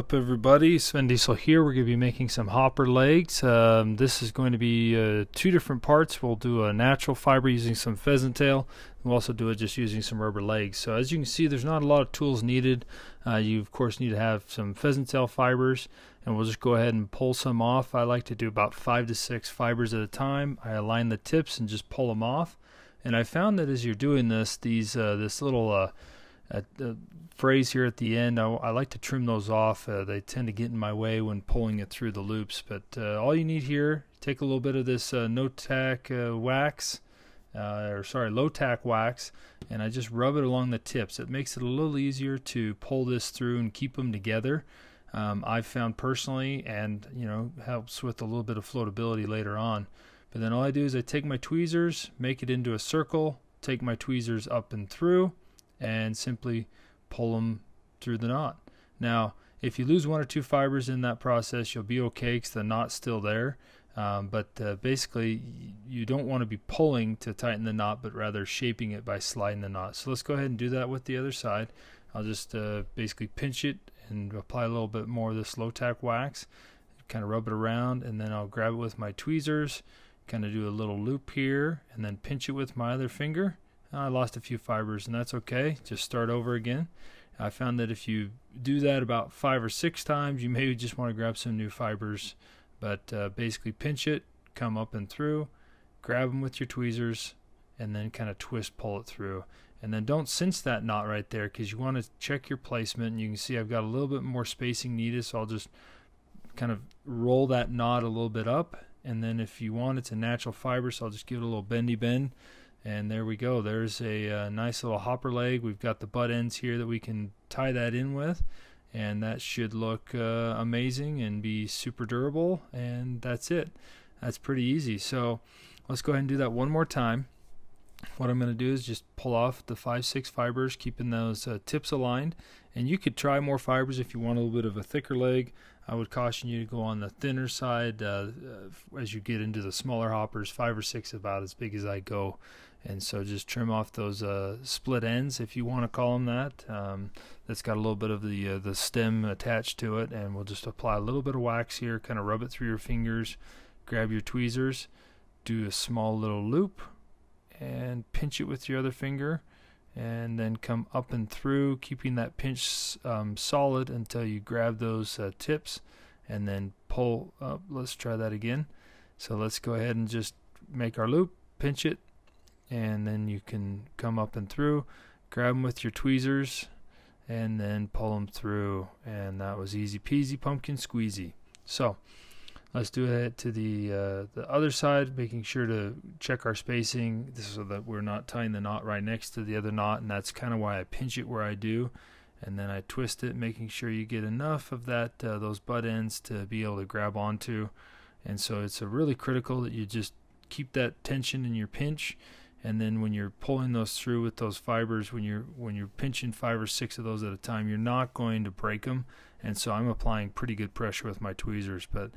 up, everybody? Sven Diesel here. We're going to be making some hopper legs. This is going to be two different parts. We'll do a natural fiber using some pheasant tail. We'll also do it just using some rubber legs. So as you can see, there's not a lot of tools needed. You of course need to have some pheasant tail fibers, and we'll just go ahead and pull some off. I like to do about 5 to 6 fibers at a time. I align the tips and just pull them off. And I found that as you're doing this, this little phrase here at the end, I like to trim those off. They tend to get in my way when pulling it through the loops. But all you need here, take a little bit of this low tack wax, and I just rub it along the tips. It makes it a little easier to pull this through and keep them together. I've found personally, and helps with a little bit of floatability later on. But then all I do is I take my tweezers, make it into a circle, take my tweezers up and through, and simply pull them through the knot. Now, if you lose 1 or 2 fibers in that process, you'll be okay because the knot's still there. But basically, you don't want to be pulling to tighten the knot, but rather shaping it by sliding the knot. So let's go ahead and do that with the other side. I'll just basically pinch it and apply a little bit more of this low tack wax, kind of rub it around, and then I'll grab it with my tweezers, kind of do a little loop here, and then pinch it with my other finger. I lost a few fibers, and that's okay. Just start over again. I found that if you do that about 5 or 6 times, you maybe just want to grab some new fibers. But basically pinch it, come up and through, grab them with your tweezers, and then kind of twist, pull it through. And then don't cinch that knot right there, because you want to check your placement. And you can see I've got a little bit more spacing needed, so I'll just kind of roll that knot a little bit up. And then if you want, it's a natural fiber, so I'll just give it a little bendy bend. And there we go. There's a nice little hopper leg. We've got the butt ends here that we can tie that in with, and that should look amazing and be super durable. And that's it. That's pretty easy. So let's go ahead and do that one more time. What I'm going to do is just pull off the 5-6 fibers, keeping those tips aligned. And you could try more fibers if you want a little bit of a thicker leg. I would caution you to go on the thinner side as you get into the smaller hoppers. 5 or 6 about as big as I go. And so just trim off those split ends, if you want to call them that. That's got a little bit of the stem attached to it. And we'll just apply a little bit of wax here, kind of rub it through your fingers, grab your tweezers, do a small little loop, and pinch it with your other finger, and then come up and through, keeping that pinch solid until you grab those tips, and then pull up. Let's try that again. So let's go ahead and just make our loop, pinch it, and then you can come up and through, grab them with your tweezers, and then pull them through. And that was easy peasy pumpkin squeezy. So let's do it to the other side, making sure to check our spacing so that we're not tying the knot right next to the other knot, and that's kind of why I pinch it where I do. And then I twist it, making sure you get enough of that those butt ends to be able to grab onto. And so it's really critical that you just keep that tension in your pinch. And then when you're pulling those through with those fibers, when you're pinching 5 or 6 of those at a time, you're not going to break them. And so I'm applying pretty good pressure with my tweezers. But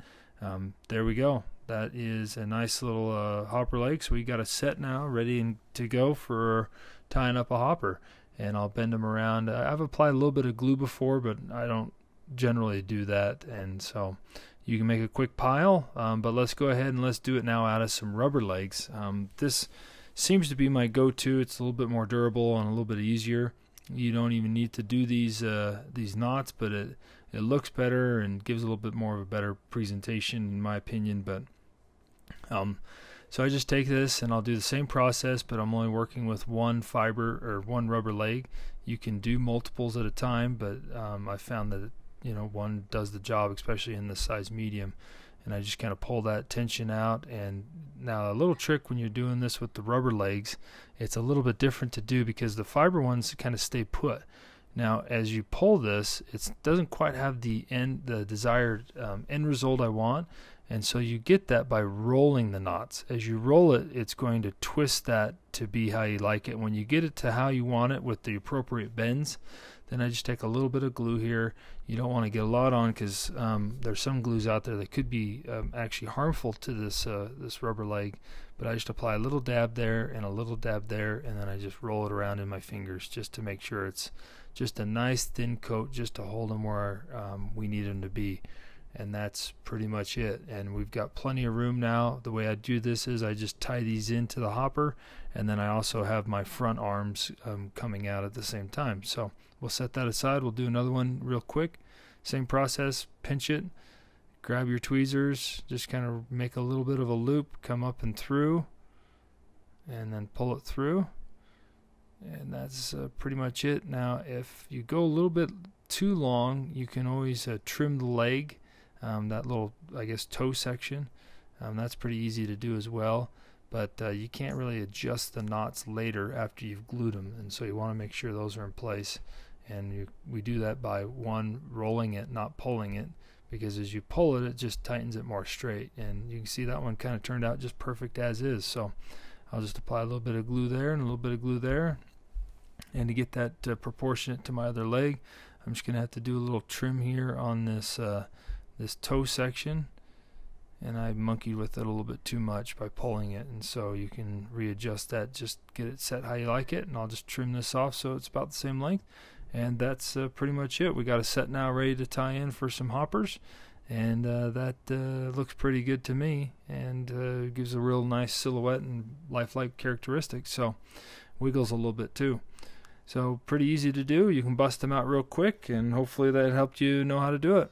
there we go. That is a nice little hopper leg. So we got a set now, ready to go for tying up a hopper. And I'll bend them around. I've applied a little bit of glue before, but I don't generally do that. And so you can make a quick pile. But let's go ahead and let's do it now out of some rubber legs. This seems to be my go-to. It's a little bit more durable and a little bit easier. You don't even need to do these knots, but it looks better and gives a little bit more of a better presentation, in my opinion. But so I just take this and I'll do the same process, but I'm only working with one fiber or one rubber leg. You can do multiples at a time, but I found that one does the job, especially in this size medium. And I just kind of pull that tension out. And now a little trick when you're doing this with the rubber legs, it's a little bit different to do because the fiber ones kind of stay put. Now as you pull this, it doesn't quite have the desired end result I want, and so you get that by rolling the knots. As you roll it, it's going to twist that to be how you like it. When you get it to how you want it with the appropriate bends, Then I just take a little bit of glue here. You don't want to get a lot on, because there's some glues out there that could be actually harmful to this rubber leg. But I just apply a little dab there and a little dab there, and then I just roll it around in my fingers just to make sure it's just a nice thin coat, just to hold them where we need them to be. And that's pretty much it. And we've got plenty of room now. The way I do this is I just tie these into the hopper, and then I also have my front arms coming out at the same time. So we'll set that aside. We'll do another one real quick. Same process, pinch it, grab your tweezers, just kind of make a little bit of a loop, come up and through, and then pull it through. And that's pretty much it. Now if you go a little bit too long, you can always trim the leg, that little, I guess, toe section. That's pretty easy to do as well, but you can't really adjust the knots later after you've glued them, and so you want to make sure those are in place. And we do that by rolling it, not pulling it, because as you pull it, it just tightens it more straight. And you can see that one kind of turned out just perfect as is. So I'll just apply a little bit of glue there and a little bit of glue there. And to get that proportionate to my other leg, I'm just going to have to do a little trim here on this this toe section, and I monkeyed with it a little bit too much by pulling it, and so you can readjust that, just get it set how you like it. And I'll just trim this off so it's about the same length, and that's pretty much it. We got a set now ready to tie in for some hoppers, and that looks pretty good to me, and gives a real nice silhouette and lifelike characteristics. So wiggles a little bit too. So pretty easy to do. You can bust them out real quick, and hopefully that helped you know how to do it.